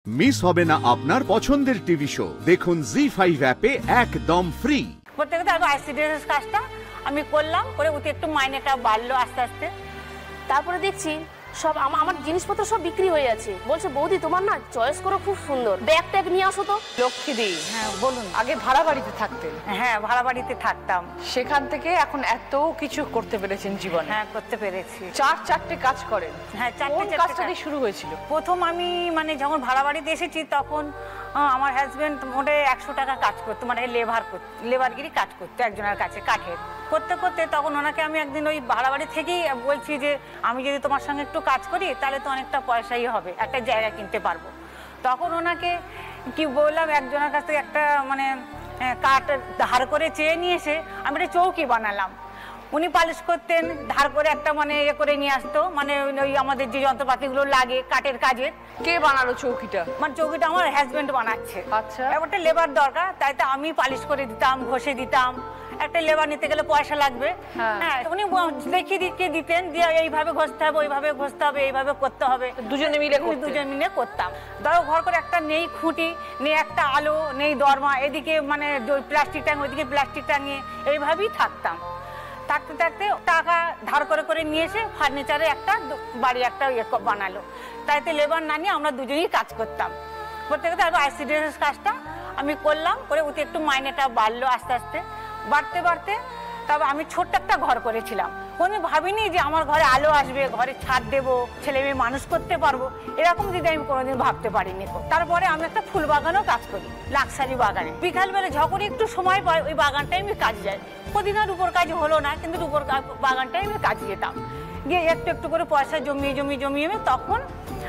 Miss হবে না আপনার পছন্দের টিভি শো। দেখুন জি5 অ্যাপে একদম ফ্রি। প্রত্যেকটা আইসিডিএস কাজটা আমি করলাম, করে ওতে একটু মাইনেটা বাড়লো আস্তে আস্তে। তারপরে দেখছি সব আমার জিনিসপত্র সব বিক্রি হয়ে যাচ্ছে। বলছে বৌদি তোমার না চয়েস করো খুব সুন্দর, ব্যাগ ট্যাগ নিয়ে আসো তো। লক্ষ্মীদি, হ্যাঁ বলুন। আগে ভাড়া বাড়িতে থাকতেন? হ্যাঁ ভাড়া বাড়িতে থাকতাম। সেখান থেকে এখন এত কিছু করতে পেরেছেন জীবনে। হ্যাঁ করতে পেরেছি। চারটে কাজ করেন। হ্যাঁ কোন চারটে কাজটা দিয়ে শুরু হয়েছিল? প্রথম আমি যখন ভাড়া বাড়িতে এসেছি তখন আমার হাজবেন্ড মোটে 100 টাকা কাজ করতো, লেবারগিরি কাজ করতো একজনের কাছে কাঠের। করতে করতে তখন ওনাকে আমি একদিন ওই ভাড়া বাড়ি থেকেই বলছি যে আমি যদি তোমার সঙ্গে একটু কাজ করি তাহলে তো অনেকটা পয়সাই হবে, একটা জায়গা কিনতে পারবো। তখন ওনাকে কি বললাম, একজনের কাছ থেকে একটা কাঠ ধার করে চেয়ে নিয়ে এসে আমি একটা চৌকি বানালাম। উনি পালিশ করতেন, ধার করে একটা করে নিয়ে আসতো, ওই আমাদের যে যন্ত্রপাতিগুলো লাগে কাঠের কাজের। কে বানালো চৌকিটা? চৌকিটা আমার হাজবেন্ড বানাচ্ছে। আচ্ছা, একটা লেবার দরকার, তাই তো আমি পালিশ করে দিতাম, ঘষে দিতাম। একটা লেবার নিতে গেলে পয়সা লাগবে। হ্যাঁ উনি দেখিয়ে দিতেন, দিয়ে এইভাবে ঘষতে হবে, ওইভাবে ঘষতে হবে, এইভাবে করতে হবে। দুজনে মিলে করতাম। ধরো ঘর করে একটা নেই খুঁটি, নেই একটা আলো, নেই দরমা, এদিকে প্লাস্টিক টাঙিয়ে, ওইদিকে প্লাস্টিক টাঙিয়ে, এইভাবেই থাকতাম। থাকতে থাকতে টাকা ধার করে নিয়ে এসে ফার্নিচারে একটা বাড়ি একটা বানালো। তাইতে লেবার না নিয়ে আমরা দুজনেই কাজ করতাম। প্রত্যেকটা আইসিডিএস কাজটা আমি করলাম, করে ওতে একটু মাইনেটা বাড়লো আস্তে আস্তে। বাড়তে তবে আমি ছোট্ট একটা ঘর করেছিলাম। কোনো ভাবিনি যে আমার ঘরে আলো আসবে, ঘরে ছাদ দেবো, ছেলে মেয়ে মানুষ করতে পারবো, এরকম যদি আমি কোনোদিন ভাবতে পারিনি। তারপরে আমি একটা ফুল বাগানও কাজ করি, লাক্সারি বাগানে। বিকালবেলা যখনই একটু সময় পাই ওই বাগানটাই আমি কাজে যাই। কদিন আর উপর কাজ হলো না, কিন্তু উপর বাগানটাই আমি কাজে যেতাম। গিয়ে একটু করে পয়সা জমিয়ে তখন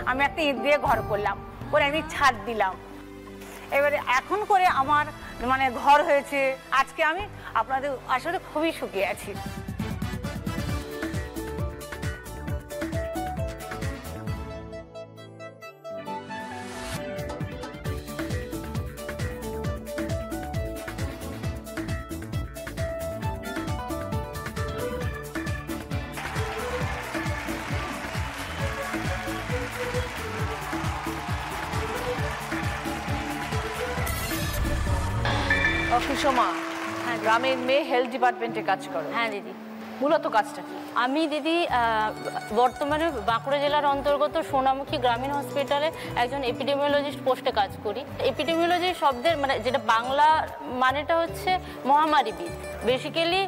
আমি একটা ইট দিয়ে ঘর করলাম, করে আমি ছাদ দিলাম। এবারে এখন করে আমার ঘর হয়েছে। আজকে আমি আপনাদের আসলে খুবই সুখী আছি। সুষমা, গ্রামের মেয়ে, হেলথ ডিপার্টমেন্টে কাজ করো। হ্যাঁ দিদি। মূলত কাজটা কি? আমি দিদি বর্তমানে বাঁকুড়া জেলার অন্তর্গত সোনামুখী গ্রামীণ হসপিটালে একজন এপিডেমিওলজিস্ট পোস্টে কাজ করি। এপিডেমিওলজি শব্দের যেটা বাংলা মানেটা হচ্ছে মহামারীবিদ। বেসিক্যালি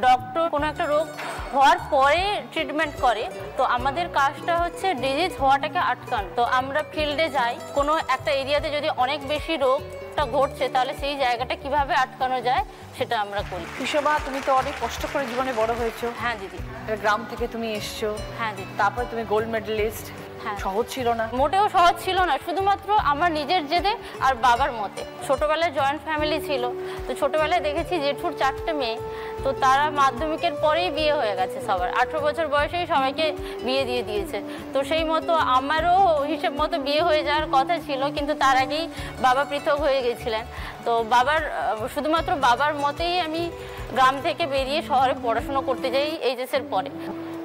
ডক্টর কোনো একটা রোগ হওয়ার পরে ট্রিটমেন্ট করে, তো আমাদের কাজটা হচ্ছে ডিজিজ হওয়াটাকে আটকানো। তো আমরা ফিল্ডে যাই, কোনো একটা এরিয়াতে যদি অনেক বেশি রোগটা ঘটছে তাহলে সেই জায়গাটা কিভাবে আটকানো যায় সেটা আমরা করি। সুষমা, তুমি তো অনেক কষ্ট করে জীবনে বড় হয়েছো। হ্যাঁ দিদি। গ্রাম থেকে তুমি এসছো। হ্যাঁ দিদি। তারপরে তুমি গোল্ড মেডেলিস্ট। হ্যাঁ। সহজ ছিল না? মোটেও সহজ ছিল না, শুধুমাত্র আমার নিজের জেদে আর বাবার মতে। ছোটবেলায় জয়েন্ট ফ্যামিলি ছিল, তো ছোটবেলায় দেখেছি জেঠুর 4টে মেয়ে, তো তারা মাধ্যমিকের পরেই বিয়ে হয়ে গেছে সবার। 18 বছর বয়সেই সবাইকে বিয়ে দিয়ে দিয়েছে। তো সেই মতো আমারও হিসেব মতো বিয়ে হয়ে যাওয়ার কথা ছিল, কিন্তু তার আগেই বাবা পৃথক হয়ে গেছিলেন। তো শুধুমাত্র বাবার মতেই আমি গ্রাম থেকে বেরিয়ে শহরে পড়াশুনো করতে যাই এইচএসের পরে।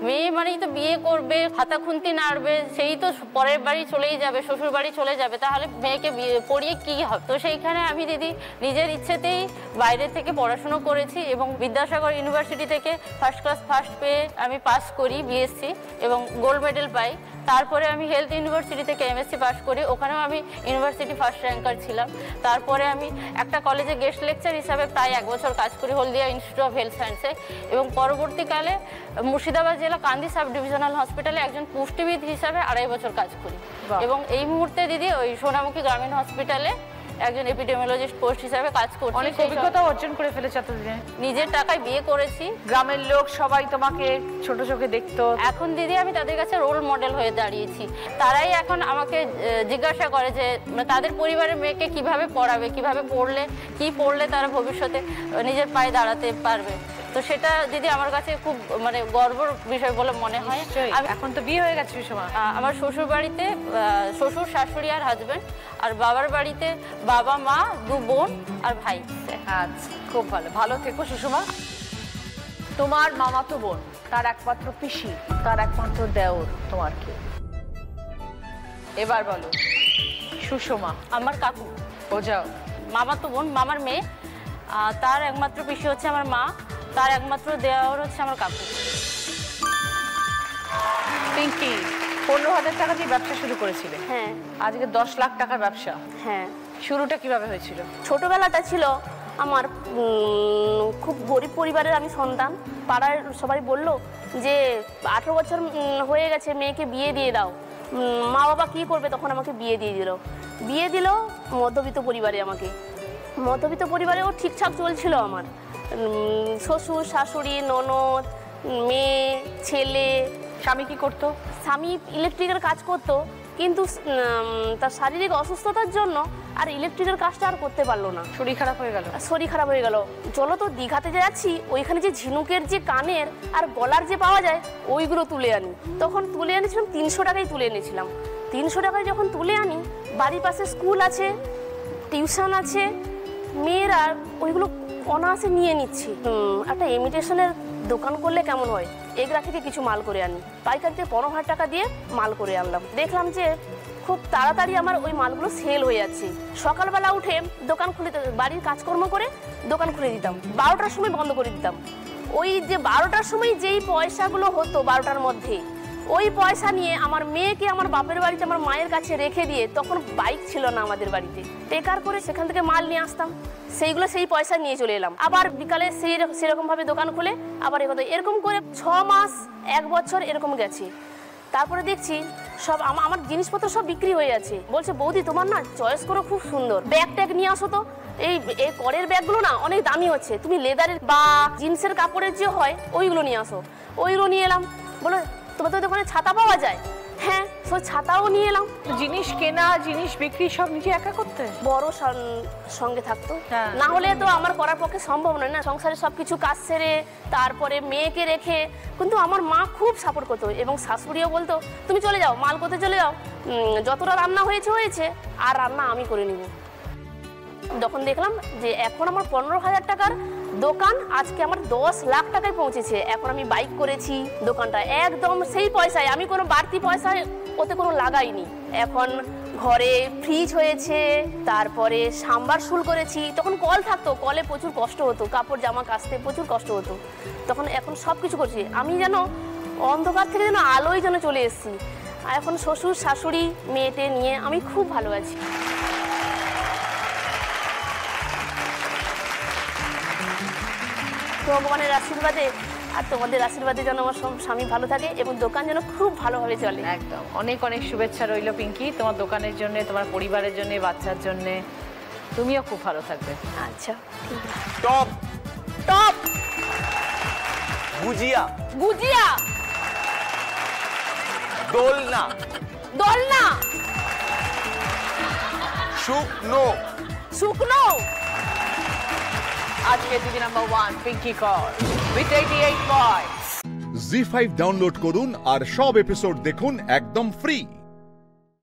মেয়ে মানেই তো বিয়ে করবে, হাতা খুন্তি নাড়বে, সেই তো পরের বাড়ি চলেই যাবে, শ্বশুর বাড়ি চলে যাবে, তাহলে মেয়েকে পড়িয়ে কী হবে? তো সেইখানে আমি দিদি নিজের ইচ্ছেতেই বাইরে থেকে পড়াশুনো করেছি এবং বিদ্যাসাগর ইউনিভার্সিটি থেকে ফার্স্ট ক্লাস ফার্স্ট পেয়ে আমি পাস করি বিএসসি এবং গোল্ড মেডেল পাই। তারপরে আমি হেলথ ইউনিভার্সিটি থেকে এমএসসি পাস করি, ওখানেও আমি ইউনিভার্সিটি ফার্স্ট র্যাঙ্কার ছিলাম। তারপরে আমি একটা কলেজে গেস্ট লেকচার হিসাবে প্রায় 1 বছর কাজ করি হলদিয়া ইনস্টিটিউট অফ হেলথ সায়েন্সে, এবং পরবর্তীকালে মুর্শিদাবাদ জেলা কান্দি সাব ডিভিশনাল হসপিটালে একজন পুষ্টিবিদ হিসাবে 2.5 বছর কাজ করি। এবং এই মুহূর্তে দিদি ওই সোনামুখী গ্রামীণ হসপিটালে একজন এপিডেমিওলজিস্ট পোস্ট হিসাবে কাজ করছি। অনেক অভিজ্ঞতা অর্জন করে ফেলেছে এতদিনে। নিজের টাকায় বিয়ে করেছি। গ্রামের লোক সবাই তোমাকে ছোট চোখে দেখতো। এখন দিদি আমি তাদের কাছে রোল মডেল হয়ে দাঁড়িয়েছি। তারাই এখন আমাকে জিজ্ঞাসা করে যে তাদের পরিবারের মেয়েকে কিভাবে পড়াবে, কিভাবে পড়লে তারা ভবিষ্যতে নিজের পায়ে দাঁড়াতে পারবে। তো সেটা দিদি আমার কাছে খুব গর্বের বিষয় বলে মনে হয়। এখন তো বিয়ে হয়ে গেছে সুষমা। আমার শ্বশুর বাড়িতে শ্বশুর, শাশুড়ি আর হাজবেন্ড, আর বাবার বাড়িতে বাবা, মা, 2 বোন আর ভাই। আচ্ছা, খুব ভালো থেকো সুষমা। তোমার মামাতো বোন, তার একমাত্র পিসি, তার একমাত্র দেওর তোমার কে? এবার বলো। সুষমা, আমার কাকু, ও যাও। মামাতো বোন, মামার মেয়ে। তার একমাত্র পিসি হচ্ছে আমার মা, তার একমাত্র দেওয়ার হচ্ছে আমার কাকু। পিঙ্কি, 15,000 টাকা দিয়ে ব্যবসা শুরু করেছিলে। হ্যাঁ আজকে 10 লাখ টাকার ব্যবসা। হ্যাঁ। শুরুটা কিভাবে হয়েছিল? ছোটবেলাটা ছিল আমার খুব গরিব পরিবারের আমি সন্তান। পাড়ার সবাই বলল যে 18 বছর হয়ে গেছে, মেয়েকে বিয়ে দিয়ে দাও। মা বাবা কী করবে, তখন আমাকে বিয়ে দিয়ে দিল। বিয়ে দিল মধ্যবিত্ত পরিবারে। আমাকে মধ্যবিত্ত পরিবারেও ঠিকঠাক চলছিল আমার। শ্বশুর শাশুড়ি ননদ মেয়ে ছেলে। স্বামী কি করতো? স্বামী ইলেকট্রিকের কাজ করতো, কিন্তু তার শারীরিক অসুস্থতার জন্য আর ইলেকট্রিকের কাজটা আর করতে পারলো না। শরীর খারাপ হয়ে গেল। শরীর খারাপ হয়ে গেল। চলো তো দীঘাতে যাচ্ছি, ওইখানে যে ঝিনুকের যে কানের আর গলার যে পাওয়া যায় ওইগুলো তুলে আনি। তখন তুলে এনেছিলাম 300 টাকায় তুলে এনেছিলাম। 300 টাকায় যখন তুলে আনি, বাড়ির পাশে স্কুল আছে, টিউশন আছে, মেয়েরা ওইগুলো অনায়াসে নিয়ে নিচ্ছি। একটা ইমিটেশনের দোকান করলে কেমন হয়, এগুলা থেকে কিছু মাল করে আনি। পাইকারিতে 15,000 টাকা দিয়ে মাল করে আনলাম। দেখলাম যে খুব তাড়াতাড়ি আমার ওই মালগুলো সেল হয়ে যাচ্ছে। সকালবেলা উঠে দোকান খুলে, বাড়ির কাজকর্ম করে দোকান খুলে দিতাম। 12টার সময় বন্ধ করে দিতাম। ওই যে 12টার সময় যেই পয়সাগুলো হতো 12টার মধ্যে, ওই পয়সা নিয়ে আমার মেয়েকে আমার বাপের বাড়িতে আমার মায়ের কাছে রেখে দিয়ে, তখন বাইক ছিল না আমাদের বাড়িতে, টেকার করে সেখান থেকে মাল নিয়ে আসতাম। সেইগুলো সেই পয়সা নিয়ে চলে এলাম। আবার বিকালে সেরকমভাবে দোকান খুলে আবার এরকম করে 6 মাস 1 বছর এরকম গেছে। তারপরে দেখছি সব আমার জিনিসপত্র সব বিক্রি হয়ে যাচ্ছে। বলছে বৌদি তোমার না চয়েস করো, খুব সুন্দর ব্যাগ ট্যাগ নিয়ে আসো তো। এই করের ব্যাগগুলো না অনেক দামি হচ্ছে, তুমি লেদারের বা জিন্সের কাপড়ের যে হয় ওইগুলো নিয়ে আসো। ওইগুলো নিয়ে এলাম। বলো তোমাদের দোকানে ছাতা পাওয়া যায়? হ্যাঁ, সব ছাতাও নিয়ে এলাম। জিনিস কেনা জিনিস বিক্রি সব নিজে একা করতে? বড় সঙ্গে থাকতো, না হলে তো আমার করার পক্ষে সম্ভব নয় না। সংসারে সবকিছু কাজ সেরে তারপরে মেয়েকে রেখে, কিন্তু আমার মা খুব সাপোর্ট করতো এবং শাশুড়িও বলতো তুমি চলে যাও, মাল করতে চলে যাও, যতটা রান্না হয়েছে আর রান্না আমি করে নিব। যখন দেখলাম যে এখন আমার 15,000 টাকার দোকান আজকে আমার 10 লাখ টাকায় পৌঁছেছে। এখন আমি বাইক করেছি, দোকানটা একদম সেই পয়সায়, আমি কোনো বাড়তি পয়সা ওতে কোনো লাগাইনি। এখন ঘরে ফ্রিজ হয়েছে, তারপরে সাম্বার শুল করেছি। তখন কল থাকতো, কলে প্রচুর কষ্ট হতো, কাপড় জামা কাচতে প্রচুর কষ্ট হতো। তখন এখন সব কিছু করছি। আমি যেন অন্ধকার থেকে যেন আলোয় যেন চলে এসেছি। আর এখন শ্বশুর শাশুড়ি মেয়েটে নিয়ে আমি খুব ভালো আছি। ভগবানের আশীর্বাদে আর তোমাদের আশীর্বাদে যেন আমার স্বামী ভালো থাকে এবং দোকান যেন খুব ভালোভাবে চলে। একদম। অনেক অনেক শুভেচ্ছা রইল পিঙ্কি, তোমার দোকানের জন্য, তোমার পরিবারের জন্য, বাচ্চার জন্য। তুমিও খুব ভালো থাকবে। আচ্ছা, টপ টপ গুজিয়া গুজিয়া দোলনা দোলনা শুকনো শুকনো। আজকে দিদি নাম্বার 1 পিঙ্কি কর with 88 points। জি5 ডাউনলোড করুন আর সব এপিসোড দেখুন একদম ফ্রি।